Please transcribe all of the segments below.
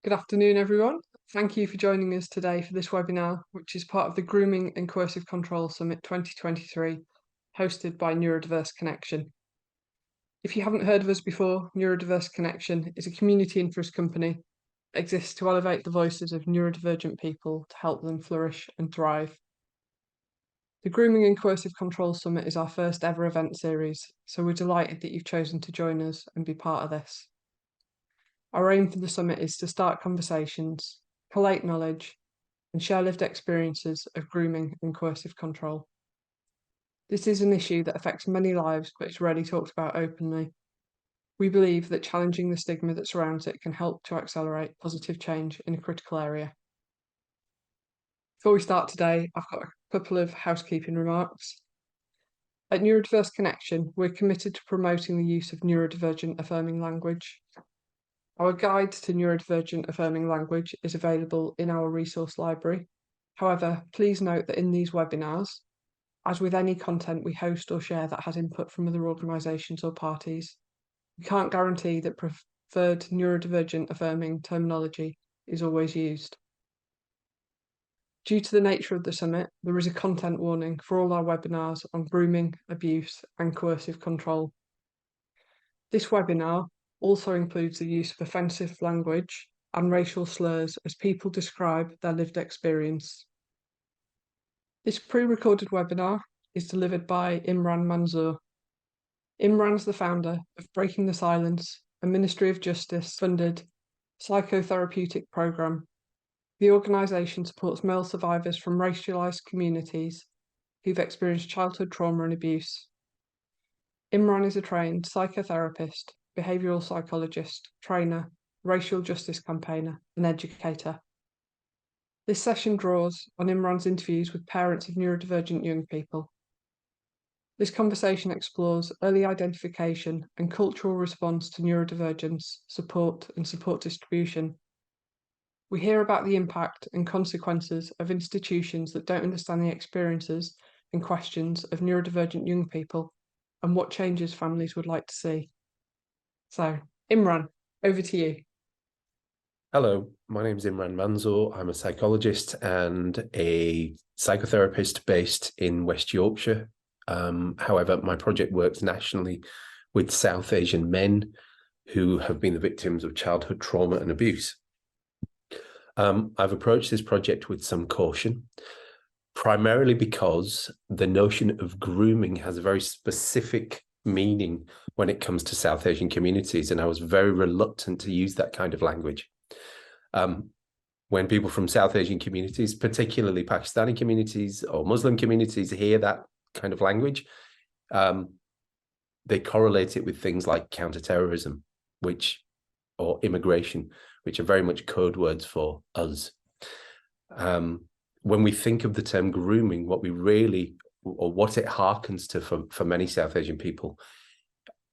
Good afternoon, everyone. Thank you for joining us today for this webinar, which is part of the Grooming and Coercive Control Summit 2023, hosted by Neurodiverse Connection. If you haven't heard of us before, Neurodiverse Connection is a community interest company that exists to elevate the voices of neurodivergent people to help them flourish and thrive. The Grooming and Coercive Control Summit is our first ever event series, so we're delighted that you've chosen to join us and be part of this. Our aim for the summit is to start conversations, collate knowledge, and share lived experiences of grooming and coercive control. This is an issue that affects many lives, but it's rarely talked about openly. We believe that challenging the stigma that surrounds it can help to accelerate positive change in a critical area. Before we start today, I've got a couple of housekeeping remarks. At Neurodiverse Connection, we're committed to promoting the use of neurodivergent affirming language. Our guide to neurodivergent affirming language is available in our resource library. However, please note that in these webinars, as with any content we host or share that has input from other organisations or parties, we can't guarantee that preferred neurodivergent affirming terminology is always used. Due to the nature of the summit, there is a content warning for all our webinars on grooming, abuse, and coercive control. This webinar also includes the use of offensive language and racial slurs as people describe their lived experience. This pre-recorded webinar is delivered by Imran Manzoor. Imran's the founder of Breaking the Silence, a Ministry of Justice funded psychotherapeutic programme. The organisation supports male survivors from racialised communities who've experienced childhood trauma and abuse. Imran is a trained psychotherapist, behavioural psychologist, trainer, racial justice campaigner, and educator. This session draws on Imran's interviews with parents of neurodivergent young people. This conversation explores early identification and cultural response to neurodivergence, support and support distribution. We hear about the impact and consequences of institutions that don't understand the experiences and questions of neurodivergent young people and what changes families would like to see. So, Imran, over to you. Hello, my name is Imran Manzoor. I'm a psychologist and a psychotherapist based in West Yorkshire. However, my project works nationally with South Asian men who have been the victims of childhood trauma and abuse. I've approached this project with some caution, primarily because the notion of grooming has a very specific meaning when it comes to South Asian communities, and I was very reluctant to use that kind of language. When people from South Asian communities, particularly Pakistani communities or Muslim communities, hear that kind of language, they correlate it with things like counterterrorism, or immigration, which are very much code words for us. When we think of the term grooming, what it harkens to for many South Asian people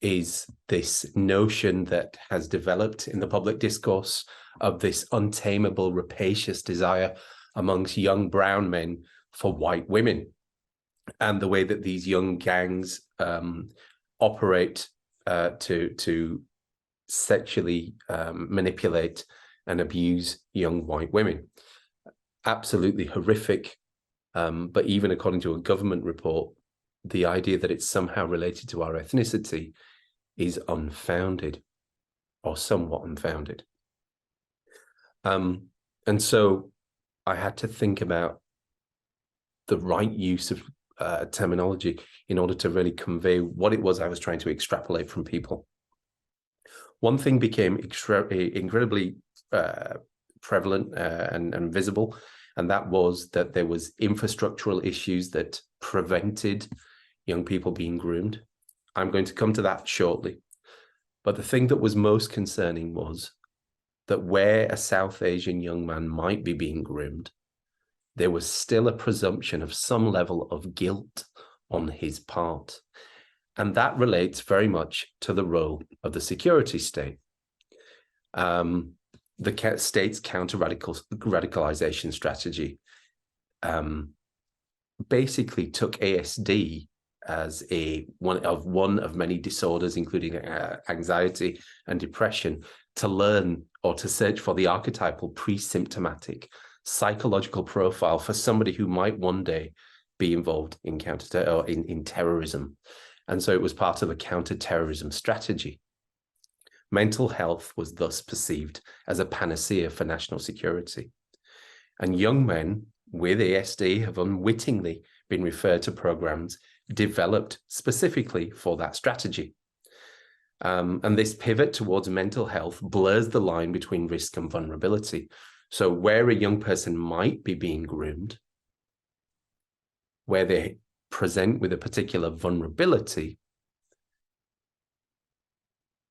is this notion that has developed in the public discourse of this untamable, rapacious desire amongst young brown men for white women, and the way that these young gangs operate to sexually manipulate and abuse young white women. Absolutely horrific, but even according to a government report, the idea that it's somehow related to our ethnicity is unfounded, or somewhat unfounded. And so I had to think about the right use of terminology in order to really convey what it was I was trying to extrapolate from people. One thing became incredibly prevalent and visible, and that was that there was infrastructural issues that prevented young people being groomed. I'm going to come to that shortly. But the thing that was most concerning was that where a South Asian young man might be being groomed, there was still a presumption of some level of guilt on his part. And that relates very much to the role of the security state. The state's counter-radicalization strategy basically took ASD as one of many disorders, including anxiety and depression, to learn or to search for the archetypal pre-symptomatic psychological profile for somebody who might one day be involved in in terrorism. And so it was part of a counter-terrorism strategy. Mental health was thus perceived as a panacea for national security. And young men with ASD have unwittingly been referred to programs developed specifically for that strategy. And this pivot towards mental health blurs the line between risk and vulnerability. So where a young person might be being groomed, where they present with a particular vulnerability,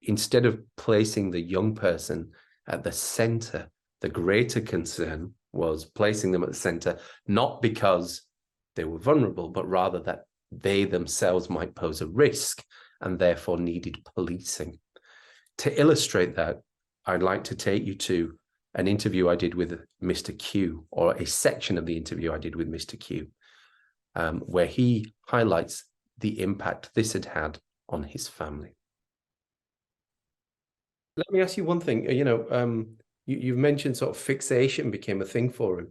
instead of placing the young person at the center, the greater concern was placing them at the center, not because they were vulnerable, but rather that they themselves might pose a risk and therefore needed policing. To illustrate that, I'd like to take you to an interview I did with Mr. Q, or a section of the interview I did with Mr. Q, where he highlights the impact this had had on his family. Let me ask you one thing. You've mentioned sort of fixation became a thing for him,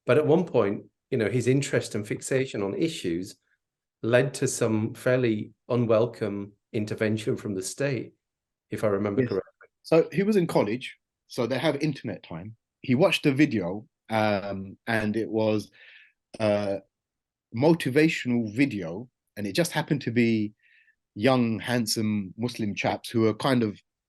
but at one point, his interest and fixation on issues led to some fairly unwelcome intervention from the state, if I remember correctly. So he was in college, so they have internet time. He watched a video, and it was a motivational video, and it just happened to be young, handsome Muslim chaps who were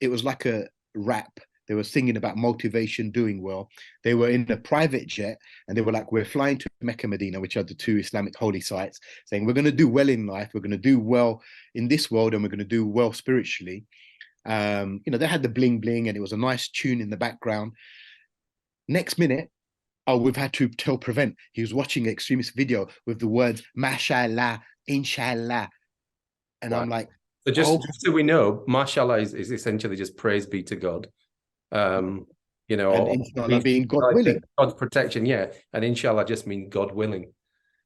it was like a rap. They were singing about motivation, doing well. They were in a private jet, and they were like, we're flying to Mecca, Medina, which are the two Islamic holy sites, saying we're going to do well in life. We're going to do well in this world, and we're going to do well spiritually. They had the bling bling, and it was a nice tune in the background. Next minute, we've had to tell Prevent. He was watching an extremist video with the words, mashallah, inshallah. And wow. I'm like, just so we know, mashallah is essentially just praise be to God. And inshallah being God willing. God's protection, yeah. And inshallah just means God willing.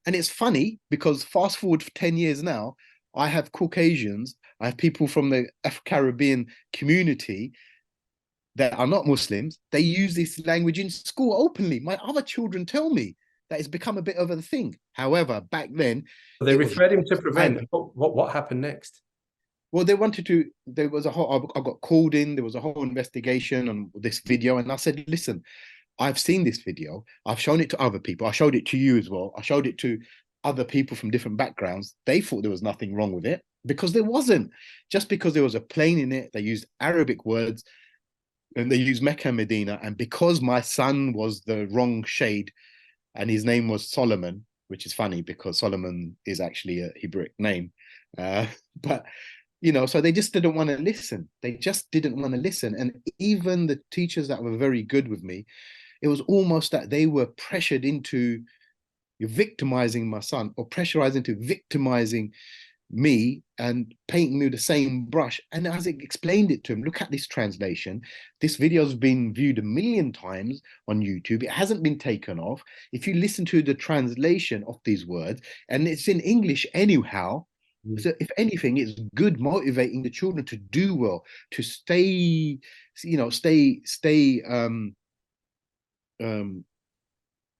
And it's funny because fast forward for 10 years now, I have Caucasians, I have people from the Afro-Caribbean community that are not Muslims. They use this language in school openly. My other children tell me that it's become a bit of a thing. However, back then... They referred him to Prevent. What happened next? Well, they wanted to, there was a whole, I got called in, there was a whole investigation on this video. And I said, listen, I've seen this video. I've shown it to other people. I showed it to you as well. I showed it to other people from different backgrounds. They thought there was nothing wrong with it because there wasn't. Just because there was a plane in it, they used Arabic words and they used Mecca, Medina. And because my son was the wrong shade and his name was Solomon, which is funny because Solomon is actually a Hebrew name. So they just didn't want to listen. They just didn't want to listen. And even the teachers that were very good with me, it was almost that they were pressured into victimizing my son or pressurized into victimizing me and painting me with the same brush. And as I explained it to him, look at this translation. This video has been viewed 1 million times on YouTube. It hasn't been taken off. If you listen to the translation of these words, and it's in English anyhow, so if anything, it's good motivating the children to do well, to stay,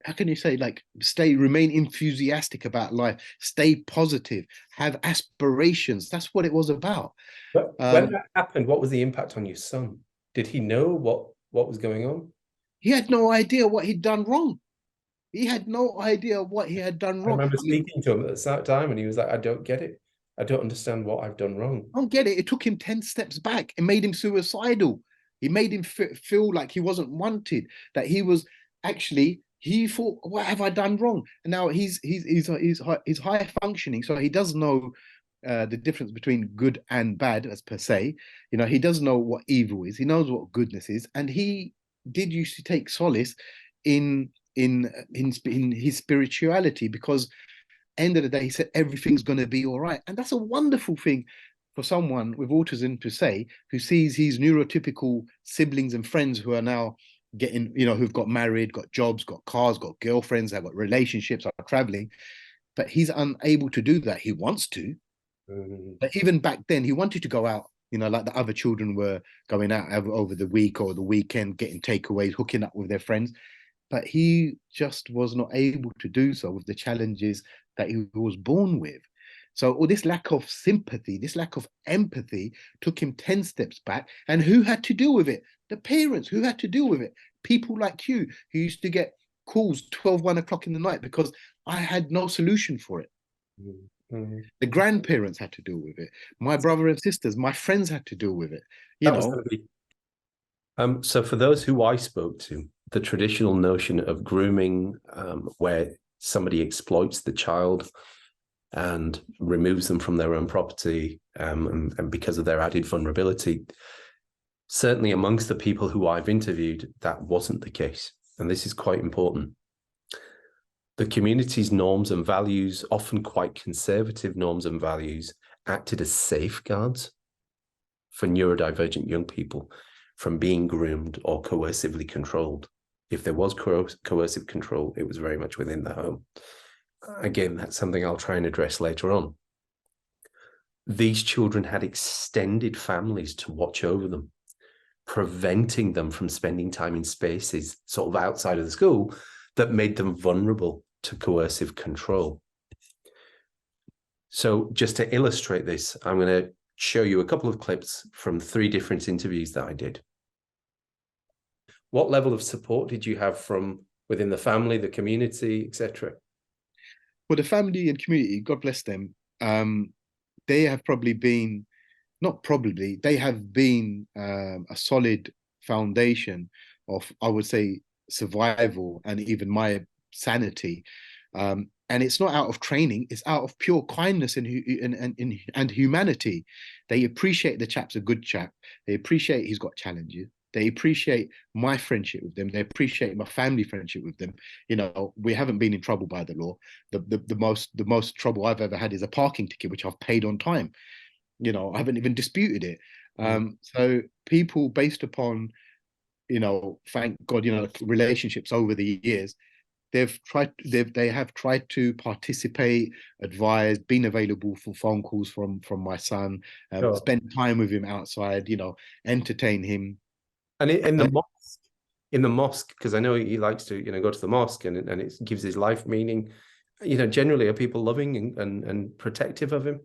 how can you say, remain enthusiastic about life, stay positive, have aspirations. That's what it was about. But when that happened, what was the impact on your son? Did he know what was going on? He had no idea what he'd done wrong. He had no idea what he had done wrong. I remember speaking to him at the time and he was like, I don't get it. I don't understand what I've done wrong. I don't get it. It took him 10 steps back. It made him suicidal. It made him feel like he wasn't wanted, that he was actually, he thought, what have I done wrong? And now he's high functioning. So he does know the difference between good and bad as per se. He does know what evil is. He knows what goodness is. And he did used to take solace in his spirituality because end of the day, he said, everything's going to be all right. And that's a wonderful thing for someone with autism to say, who sees his neurotypical siblings and friends who are now getting, who've got married, got jobs, got cars, got girlfriends, have got relationships, are traveling, but he's unable to do that. He wants to, But even back then, he wanted to go out, like the other children were going out over the week or the weekend, getting takeaways, hooking up with their friends. But he just was not able to do so with the challenges that he was born with. So all this lack of sympathy, this lack of empathy took him 10 steps back. And who had to deal with it? The parents. Who had to deal with it? People like you, who used to get calls 12, 1 o'clock in the night because I had no solution for it. Mm-hmm. The grandparents had to deal with it. My brother and sisters, my friends had to deal with it. So for those who I spoke to, the traditional notion of grooming, where somebody exploits the child and removes them from their own property, and because of their added vulnerability, certainly amongst the people who I've interviewed, that wasn't the case. And this is quite important. The community's norms and values, often quite conservative norms and values, acted as safeguards for neurodivergent young people from being groomed or coercively controlled. If there was coercive control, it was very much within the home. Again, that's something I'll try and address later on. These children had extended families to watch over them, preventing them from spending time in spaces sort of outside of the school that made them vulnerable to coercive control. So just to illustrate this, I'm going to show you a couple of clips from 3 different interviews that I did. What level of support did you have from within the family, the community, etc.? Well, the family and community, God bless them, they have probably been, they have been a solid foundation of, I would say, survival and even my sanity. And it's not out of training, it's out of pure kindness and humanity. They appreciate the chap's a good chap. They appreciate he's got challenges. They appreciate my friendship with them. They appreciate my family friendship with them. We haven't been in trouble by the law. The most trouble I've ever had is a parking ticket, which I've paid on time. I haven't even disputed it. So people, based upon, thank God, relationships over the years, they have tried to participate, advise, been available for phone calls from my son, Sure. spend time with him outside, entertain him. And in the mosque, because I know he likes to, go to the mosque and it gives his life meaning. Generally, are people loving and protective of him?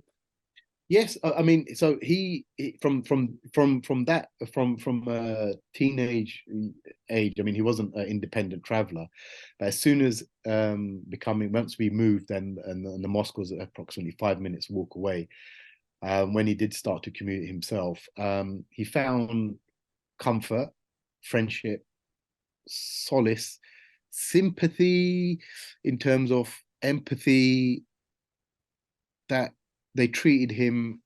Yes, I mean, so he from teenage age. I mean, he wasn't an independent traveler, but as soon as once we moved, and the mosque was approximately 5 minutes walk away. When he did start to commute himself, he found comfort, friendship, solace, sympathy, in terms of empathy, that they treated him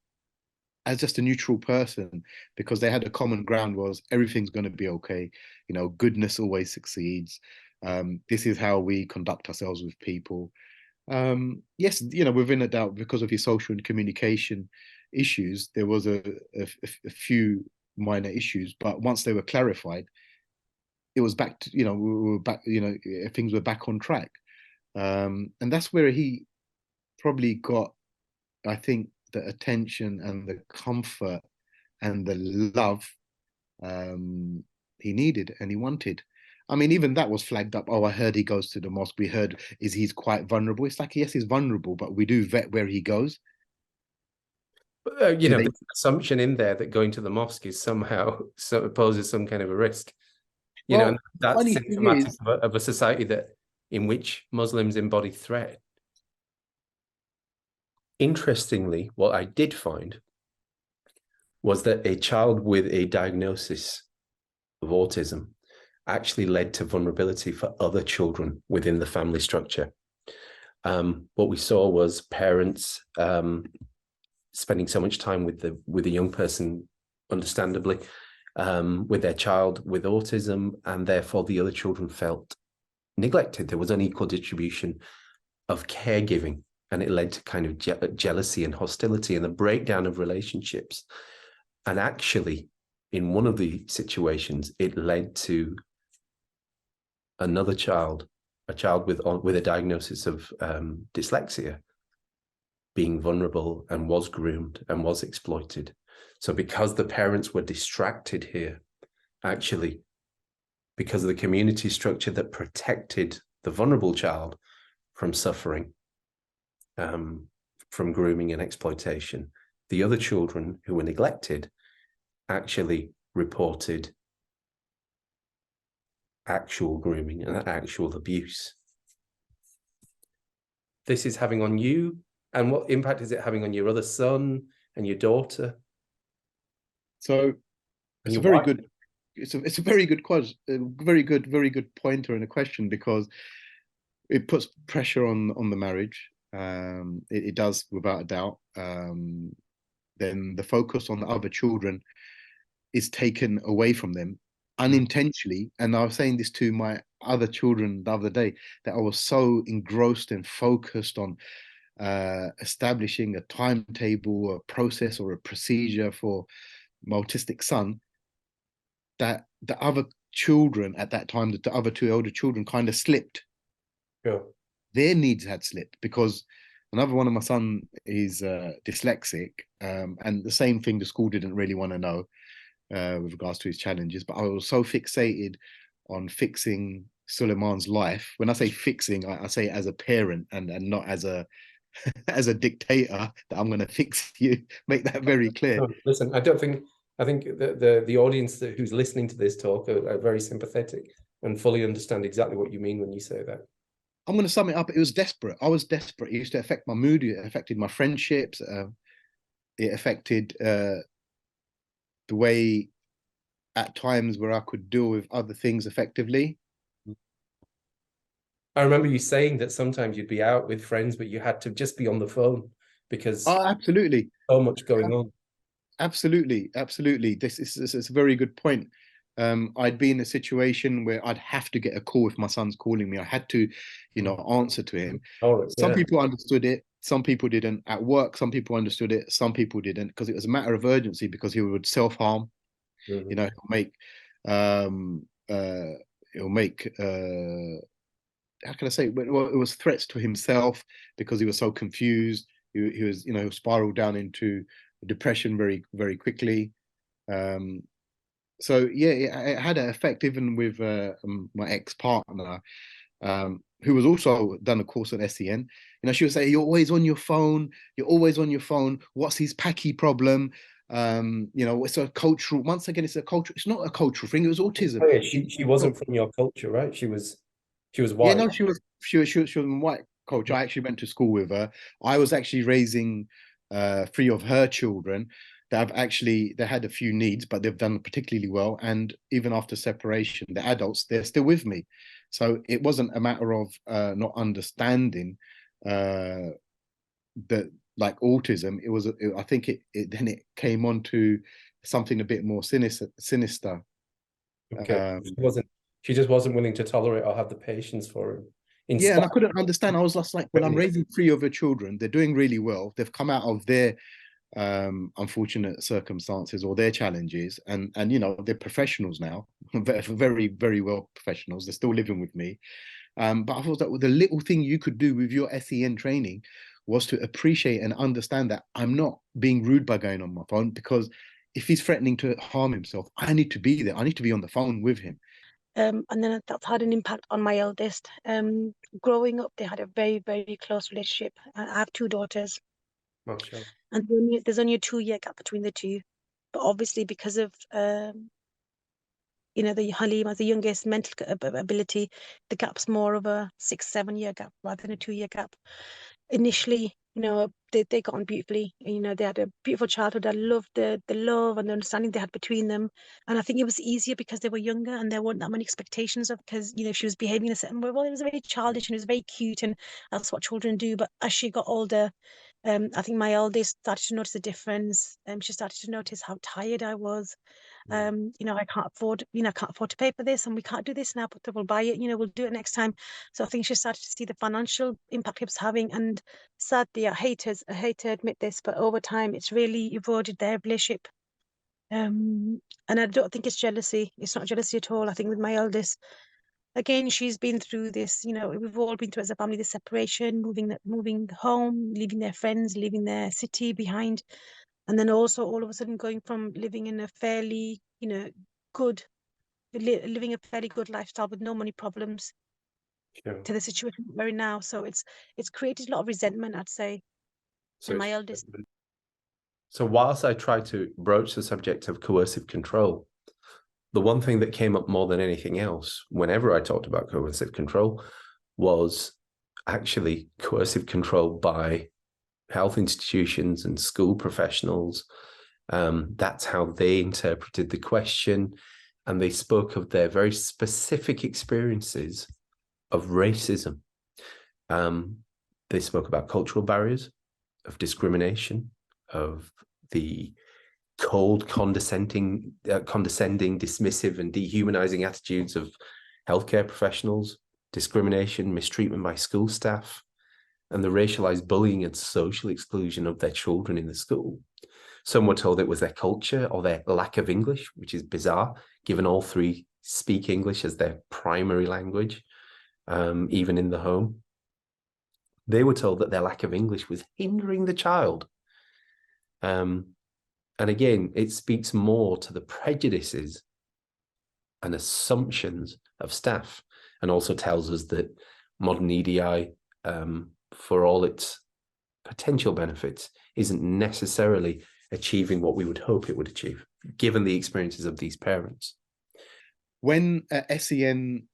as just a neutral person, because they had a common ground was everything's going to be okay. Goodness always succeeds. This is how we conduct ourselves with people. Yes, within a doubt, because of his social and communication issues, there was a few minor issues, but once they were clarified, it was back to, we were back, things were back on track. And that's where he probably got, I think, the attention and the comfort and the love he needed and he wanted. I mean, even that was flagged up. Oh, I heard he goes to the mosque. We heard he's quite vulnerable. It's like, yes, he's vulnerable, but we do vet where he goes. But, there's an assumption in there that going to the mosque is somehow poses some kind of a risk. And that's symptomatic of a society in which Muslims embody threat. Interestingly, what I did find was that a child with a diagnosis of autism actually led to vulnerability for other children within the family structure. What we saw was parents spending so much time with the young person, understandably, with their child with autism, and therefore the other children felt neglected. There was unequal distribution of caregiving, and it led to kind of jealousy and hostility and the breakdown of relationships. And actually, in one of the situations, it led to another child, a child with a diagnosis of dyslexia, being vulnerable and was groomed and was exploited. So because the parents were distracted here, actually, because of the community structure that protected the vulnerable child from suffering, from grooming and exploitation, the other children who were neglected actually reported actual grooming and actual abuse. This is having on you, and what impact is it having on your other son and your daughter? So it's a very good, it's a very good very good pointer and a question, because it puts pressure on the marriage. It does, without a doubt. Then the focus on the other children is taken away from them unintentionally. And I was saying this to my other children the other day, that I was so engrossed and focused on establishing a timetable, a process, or a procedure for my autistic son, that the other children at that time, the other two elder children, kind of slipped. Sure. Their needs had slipped, because another one of my son is dyslexic, and the same thing the school didn't really want to know with regards to his challenges. But I was so fixated on fixing Suleiman's life. When I say fixing, I say it as a parent, and not as a as a dictator, that I'm going to fix you. Make that very clear. No, listen, I think the audience who's listening to this talk are very sympathetic and fully understand exactly what you mean when you say that. I'm going to sum it up. It was desperate. I was desperate. It used to affect my mood. It affected my friendships. It affected the way at times where I could deal with other things effectively. I remember you saying that sometimes you'd be out with friends, but you had to just be on the phone because absolutely, so much going on. Absolutely. This is a very good point. I'd be in a situation where I'd have to get a call if my son's calling me. I had to, answer to him. Some people understood it. Some people didn't. At work, some people understood it. Some people didn't, because it was a matter of urgency, because he would self-harm. Mm-hmm. He'll make how can I say? Well, it was threats to himself, because he was so confused. He was, he spiraled down into depression very, very quickly. So yeah, it had an effect even with my ex-partner, who was also done a course on SEN. She would say, "You're always on your phone. You're always on your phone. What's his packy problem?" It's a cultural. Once again, it's a cultural. It's not a cultural thing. It was autism. Oh, yeah, she wasn't from your culture, right? She was white. Yeah, no, she was white culture. I actually went to school with her. I was actually raising 3 of her children that they had a few needs, but they've done particularly well. And even after separation, the adults, they're still with me. So it wasn't a matter of not understanding that, like autism. It was, I think then it came on to something a bit more sinister. Okay. She just wasn't willing to tolerate or have the patience for it. Yeah, and I couldn't understand. I was just like, when I'm raising 3 of her children, they're doing really well. They've come out of their unfortunate circumstances or their challenges, and they're professionals now, very, very well professionals. They're still living with me. But I thought that the little thing you could do with your SEN training was to appreciate and understand that I'm not being rude by going on my phone, because if he's threatening to harm himself, I need to be there. I need to be on the phone with him. And then that's had an impact on my eldest. Growing up, they had a very, very close relationship. I have 2 daughters. Sure. And there's only a 2-year gap between the two. But obviously, because of the Halim as the youngest mental ability, the gap's more of a 6-7 year gap rather than a 2-year gap. Initially, they got on beautifully. They had a beautiful childhood. I loved the love and the understanding they had between them. And I think it was easier because they were younger and there weren't that many expectations of, because, she was behaving in a certain way. Well, it was very childish and it was very cute, and that's what children do. But as she got older, I think my eldest started to notice a difference. She started to notice how tired I was. I can't afford to pay for this, and we can't do this now, but we'll buy it, we'll do it next time. So I think she started to see the financial impact it was having, and sadly, I hate to admit this, but over time it's really eroded their relationship. And I don't think it's jealousy. It's not jealousy at all. I think with my eldest, again, she's been through this, you know, we've all been through as a family, the separation, moving home, leaving their friends, leaving their city behind. And then also all of a sudden going from living in a fairly, you know, living a fairly good lifestyle with no money problems Sure. to the situation we're in now. So it's created a lot of resentment, I'd say. So And my eldest. So whilst I tried to broach the subject of coercive control, the one thing that came up more than anything else, whenever I talked about coercive control, was actually coercive control by health institutions and school professionals. That's how they interpreted the question. And they spoke of their very specific experiences of racism. They spoke about cultural barriers, of discrimination, of the cold, condescending, dismissive, and dehumanizing attitudes of healthcare professionals, discrimination, mistreatment by school staff, and the racialized bullying and social exclusion of their children in the school. Some were told it was their culture or their lack of English, which is bizarre, given all three speak English as their primary language, even in the home. They were told that their lack of English was hindering the child. And again, it speaks more to the prejudices and assumptions of staff, and also tells us that modern EDI, for all its potential benefits, isn't necessarily achieving what we would hope it would achieve, given the experiences of these parents. When SEN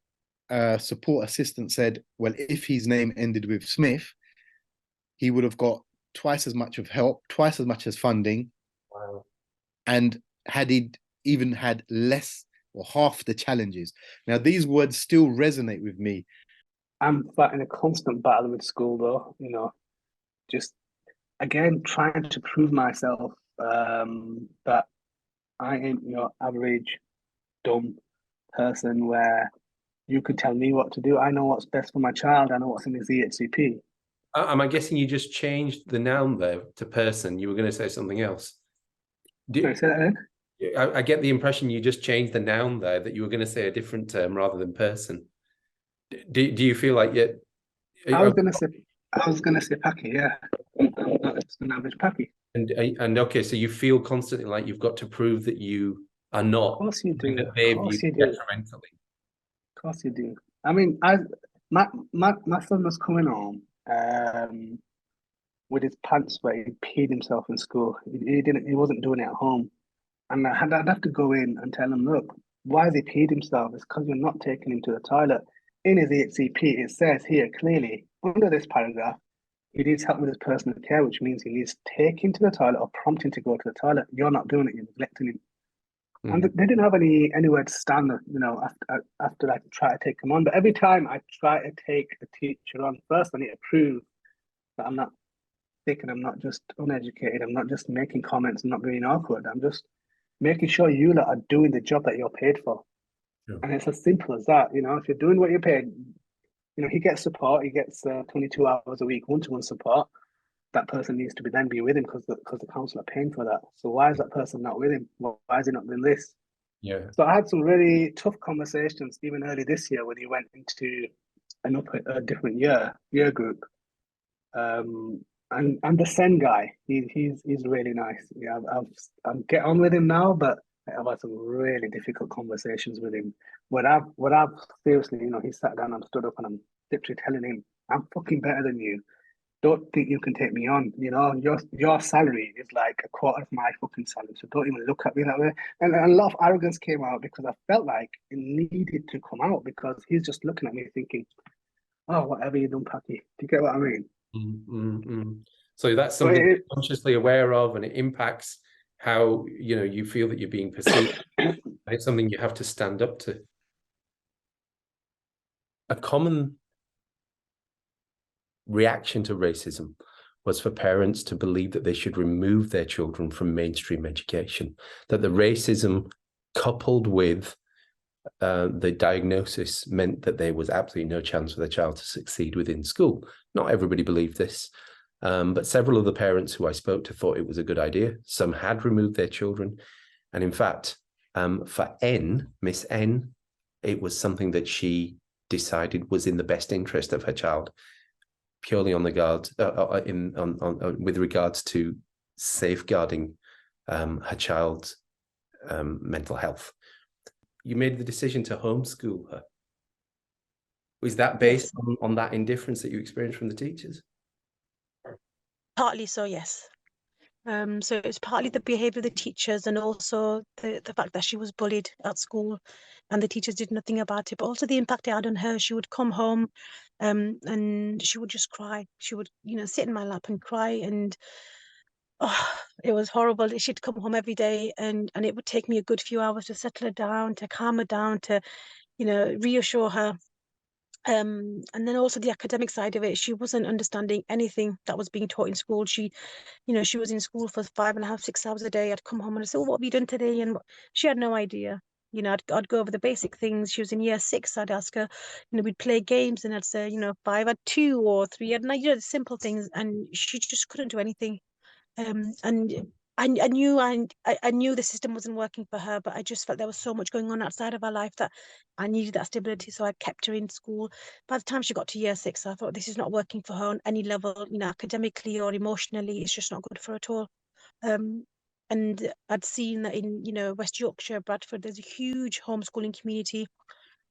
support assistant said, well, if his name ended with Smith, he would have got twice as much of help, twice as much as funding. Wow. And had he even had less or half the challenges. Now, these words still resonate with me. I'm fighting a constant battle with school, though, you know, just, again, trying to prove myself that I ain't your average dumb person where you could tell me what to do. I know what's best for my child. I know what's in his EHCP. Am I guessing you just changed the noun there to person? You were going to say something else. Can I say that again? I get the impression you just changed the noun there, that you were going to say a different term rather than person. Do you feel like you? I was gonna say Paki, yeah. I'm not just an average Paki. And okay, so you feel constantly like you've got to prove that you are not. Of course you do. That they Of course view you do. detrimentally. Of course you do. I mean, my son was coming home with his pants where he peed himself in school. He wasn't doing it at home. And I'd have to go in and tell him, look, why has he peed himself? It's because you're not taking him to the toilet. In his EHCP, it says here clearly, under this paragraph, he needs help with his personal care, which means he needs to take him to the toilet or prompt him to go to the toilet. You're not doing it, you're neglecting him. Mm-hmm. And they didn't have anywhere to stand, you know, after like try to take him on. But every time I try to take a teacher on, first I need to prove that I'm not thick and I'm not just uneducated. I'm not just making comments and not being awkward. I'm just making sure you lot are doing the job that you're paid for. Yeah. And it's as simple as that. You know, if you're doing what you're paid, you know, he gets support. He gets 22 hours a week, one-to-one support. That person needs to be with him because the council are paying for that. So why is that person not with him? Why is he not doing this? Yeah. So I had some really tough conversations even early this year when he went into a different year group. And the Sen guy, he's really nice. Yeah, I'm get on with him now, but I've had some really difficult conversations with him. What I've seriously, you know, he sat down and stood up, and I'm literally telling him, I'm fucking better than you. Don't think you can take me on. You know, your salary is like a quarter of my fucking salary, so don't even look at me that way. And a lot of arrogance came out because I felt like it needed to come out because he's just looking at me thinking, oh, whatever you done, Paki. Do you get what I mean? Mm-hmm. So that's something you're consciously aware of, and it impacts how, you know, you feel that you're being perceived. It's something you have to stand up to. A common reaction to racism was for parents to believe that they should remove their children from mainstream education, that the racism coupled with the diagnosis meant that there was absolutely no chance for their child to succeed within school. Not everybody believed this, but several of the parents who I spoke to thought it was a good idea. Some had removed their children. And in fact, for Miss N, it was something that she decided was in the best interest of her child, purely on the guard with regards to safeguarding her child's mental health. You made the decision to homeschool her. Was that based on that indifference that you experienced from the teachers? Partly so, yes. So it's partly the behavior of the teachers, and also the fact that she was bullied at school and the teachers did nothing about it, but also the impact it had on her. She would come home and she would just cry. She would, sit in my lap and cry, and it was horrible. She'd come home every day, and it would take me a good few hours to settle her down, to calm her down, to, reassure her. And then also the academic side of it, she wasn't understanding anything that was being taught in school. She was in school for 5.5, 6 hours a day. I'd come home and I'd say, "Oh, what have you done today?" And she had no idea. I'd go over the basic things. She was in year 6. I'd ask her, we'd play games, and I'd say, 5 had 2 or 3 had 9, the simple things, and she just couldn't do anything. And I knew the system wasn't working for her, but I just felt there was so much going on outside of her life that I needed that stability. So I kept her in school. By the time she got to year 6, I thought this is not working for her on any level, academically or emotionally. It's just not good for her at all. And I'd seen that in, West Yorkshire, Bradford, there's a huge homeschooling community.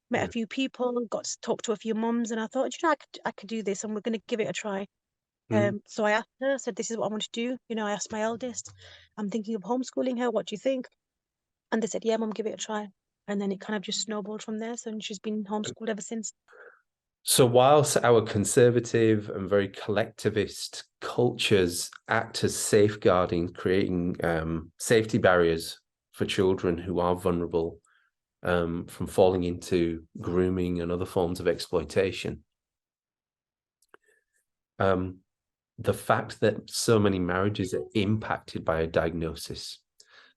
Met a few people, got to talk to a few mums, and I thought, I could do this, and we're going to give it a try. So I asked her, said, "This is what I want to do." I asked my eldest, "I'm thinking of homeschooling her. What do you think?" And they said, "Yeah, Mum, give it a try." And then it kind of just snowballed from there. So she's been homeschooled ever since. So whilst our conservative and very collectivist cultures act as safeguarding, creating safety barriers for children who are vulnerable from falling into grooming and other forms of exploitation, the fact that so many marriages are impacted by a diagnosis,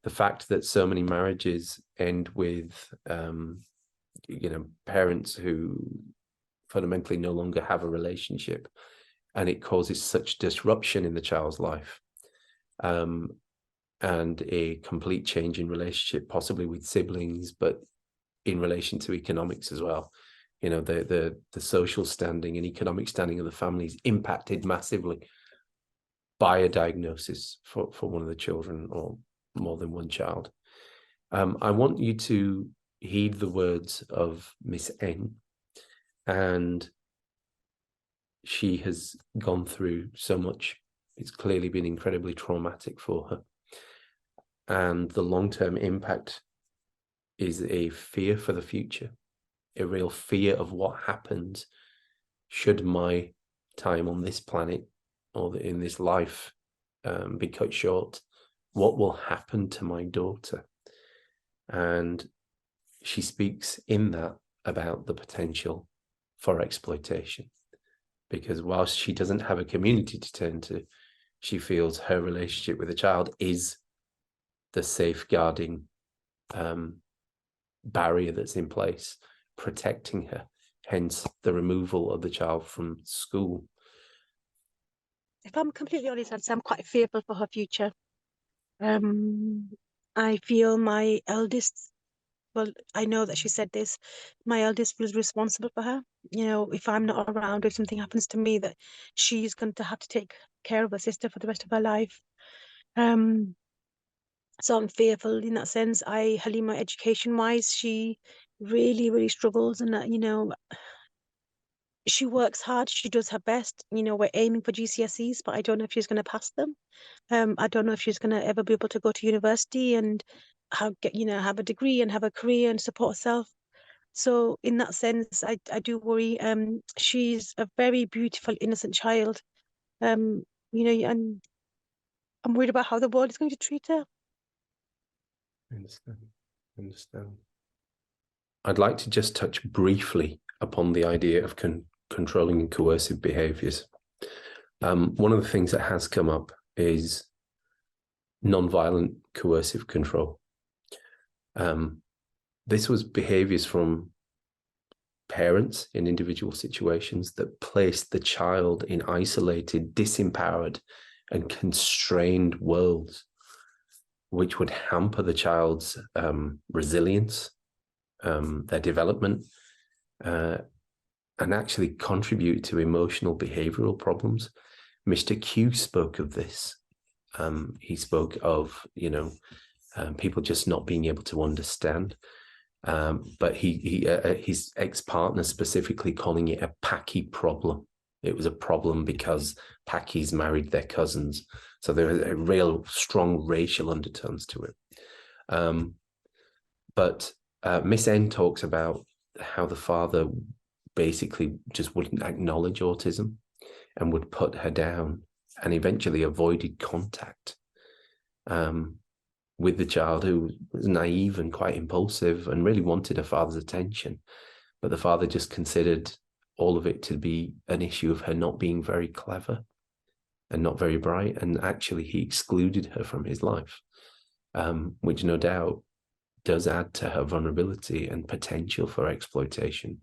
the fact that so many marriages end with, parents who fundamentally no longer have a relationship, and it causes such disruption in the child's life, and a complete change in relationship, possibly with siblings, but in relation to economics as well. The social standing and economic standing of the family is impacted massively by a diagnosis for one of the children, or more than one child. I want you to heed the words of Miss N. And she has gone through so much. It's clearly been incredibly traumatic for her. And the long-term impact is a fear for the future, a real fear of what happens should my time on this planet or in this life be cut short. What will happen to my daughter? And she speaks in that about the potential for exploitation, because whilst she doesn't have a community to turn to, she feels her relationship with the child is the safeguarding barrier that's in place, protecting her, hence the removal of the child from school. If I'm completely honest, I'd say I'm quite fearful for her future. I feel my eldest, well, I know that she said this, my eldest feels responsible for her. If I'm not around, if something happens to me, that she's going to have to take care of her sister for the rest of her life. So I'm fearful in that sense. Halima, education-wise, she really, really struggles, and she works hard. She does her best. We're aiming for GCSEs, but I don't know if she's going to pass them. I don't know if she's going to ever be able to go to university and have a degree and have a career and support herself. So in that sense, I do worry. She's a very beautiful, innocent child. And I'm worried about how the world is going to treat her. I understand. I'd like to just touch briefly upon the idea of controlling and coercive behaviours. One of the things that has come up is non-violent coercive control. This was behaviours from parents in individual situations that placed the child in isolated, disempowered, and constrained worlds, which would hamper the child's resilience, their development, actually contribute to emotional behavioral problems. Mr. Q spoke of this. He spoke of, people just not being able to understand. But his ex-partner specifically calling it a Packy problem. It was a problem because Packies married their cousins. So there are real strong racial undertones to it. But Miss N talks about how the father basically just wouldn't acknowledge autism and would put her down, and eventually avoided contact with the child, who was naive and quite impulsive and really wanted her father's attention. But the father just considered all of it to be an issue of her not being very clever and not very bright. And actually he excluded her from his life, which no doubt does add to her vulnerability and potential for exploitation,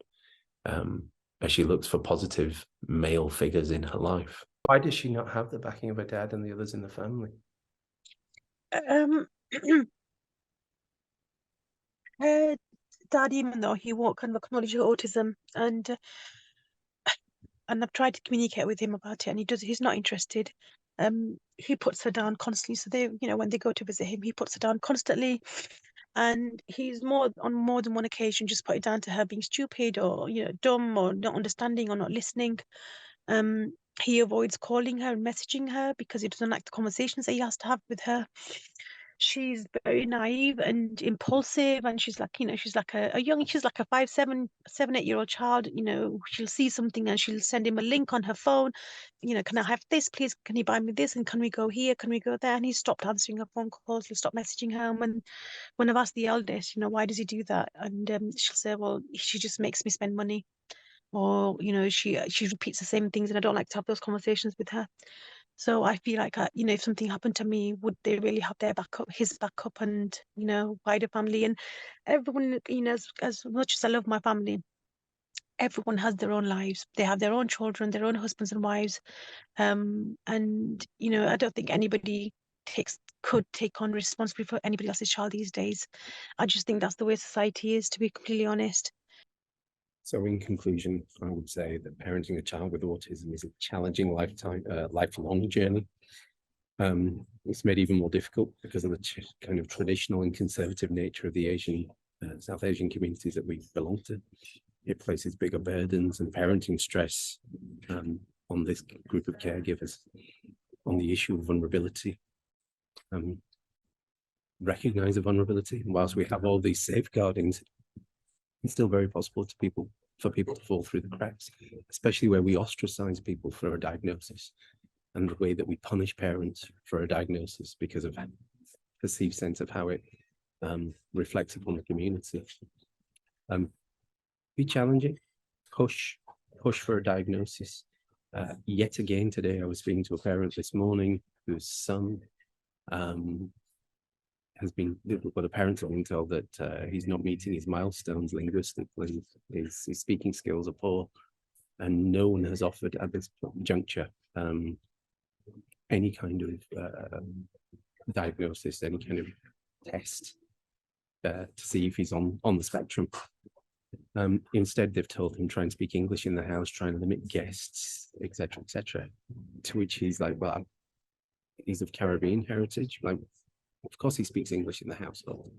as she looks for positive male figures in her life. Why does she not have the backing of her dad and the others in the family? Her dad, even though he won't kind of acknowledge her autism, and I've tried to communicate with him about it, and he's not interested. He puts her down constantly. So when they go to visit him, he puts her down constantly, and he's on more than one occasion just put it down to her being stupid or dumb or not understanding or not listening. He avoids calling her and messaging her because he doesn't like the conversations that he has to have with her. She's very naive and impulsive, and she's like, she's like a 5, 7, 8-year-old child. She'll see something and she'll send him a link on her phone. Can I have this, please? Can you buy me this? And can we go here? Can we go there? And he stopped answering her phone calls. He'll stop messaging her. And when I've asked the eldest, why does he do that? And she'll say, well, she just makes me spend money. Or, she repeats the same things, and I don't like to have those conversations with her. So I feel like, if something happened to me, would they really have their backup, his backup, and, wider family? And everyone, as much as I love my family, everyone has their own lives. They have their own children, their own husbands and wives. And, I don't think anybody could take on responsibility for anybody else's child these days. I just think that's the way society is, to be completely honest. So in conclusion, I would say that parenting a child with autism is a challenging lifelong journey. It's made even more difficult because of the kind of traditional and conservative nature of the South Asian communities that we belong to. It places bigger burdens and parenting stress on this group of caregivers on the issue of vulnerability. Recognize the vulnerability, and whilst we have all these safeguardings, it's still very possible for people to fall through the cracks, especially where we ostracize people for a diagnosis, and the way that we punish parents for a diagnosis because of a perceived sense of how it reflects upon the community. Be challenging, push for a diagnosis. Yet again today, I was speaking to a parent this morning whose son the parents are being told that he's not meeting his milestones linguistically. His speaking skills are poor, and no one has offered at this juncture any kind of diagnosis, any kind of test to see if he's on the spectrum. Instead, they've told him try and speak English in the house, try and limit guests, etc., etc. To which he's like, well, he's of Caribbean heritage. Like, of course he speaks English in the household.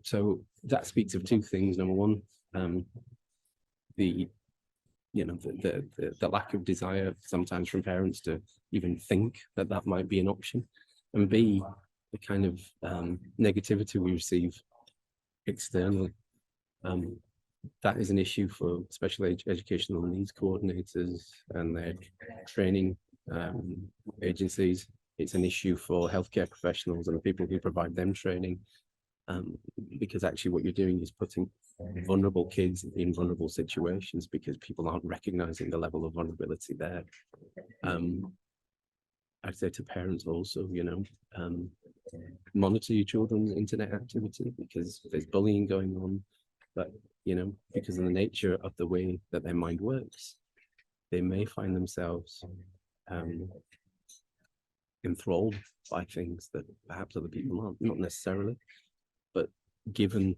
So that speaks of two things. Number one, the lack of desire sometimes from parents to even think that might be an option, and B, the kind of negativity we receive externally. That is an issue for special educational needs coordinators and their training agencies. It's an issue for healthcare professionals and the people who provide them training, because actually what you're doing is putting vulnerable kids in vulnerable situations because people aren't recognizing the level of vulnerability there. I'd say to parents also, monitor your children's internet activity because there's bullying going on, but, because of the nature of the way that their mind works, they may find themselves enthralled by things that perhaps other people aren't, not necessarily, but given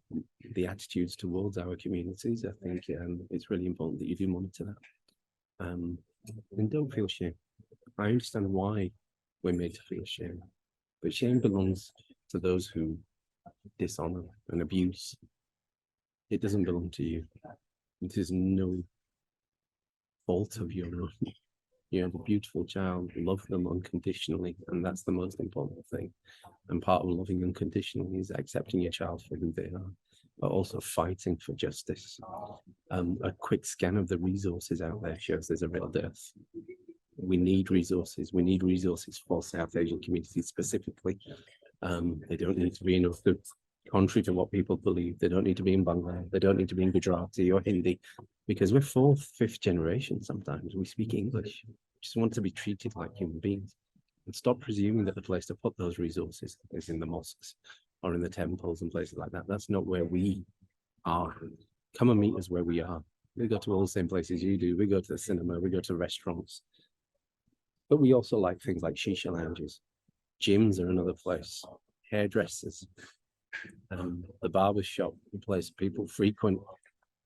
the attitudes towards our communities, I think it's really important that you do monitor that. And don't feel shame. I understand why we're made to feel shame, but shame belongs to those who dishonor and abuse. It doesn't belong to you. It is no fault of your own. You have a beautiful child, love them unconditionally, and that's the most important thing. And part of loving unconditionally is accepting your child for who they are, but also fighting for justice. A quick scan of the resources out there shows there's a real dearth. We need resources. We need resources for South Asian communities specifically. They don't need to be in a country to what people believe. They don't need to be in Bangla. They don't need to be in Gujarati or Hindi, because we're fourth, fifth generation sometimes. We speak English. We just want to be treated like human beings. And stop presuming that the place to put those resources is in the mosques or in the temples and places like that. That's not where we are. Come and meet us where we are. We go to all the same places you do. We go to the cinema. We go to restaurants. But we also like things like shisha lounges. Gyms are another place. Hairdressers. The barber shop, the place people frequent.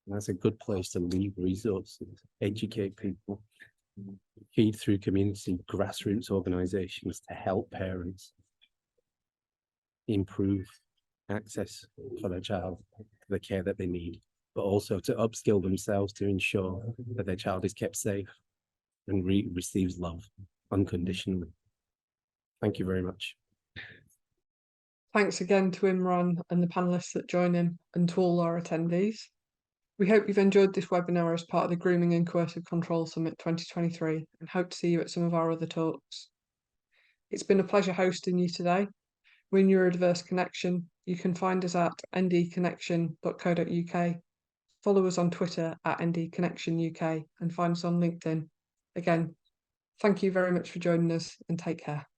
And that's a good place to leave resources, educate people, feed through community grassroots organizations to help parents improve access for their child to the care that they need, but also to upskill themselves to ensure that their child is kept safe and receives love unconditionally. Thank you very much. Thanks again to Imran and the panelists that join him, and to all our attendees. We hope you've enjoyed this webinar as part of the Grooming and Coercive Control Summit 2023, and hope to see you at some of our other talks. It's been a pleasure hosting you today. We're Neurodiverse Connection. You can find us at ndconnection.co.uk. Follow us on Twitter at ndconnectionuk, and find us on LinkedIn. Again, thank you very much for joining us, and take care.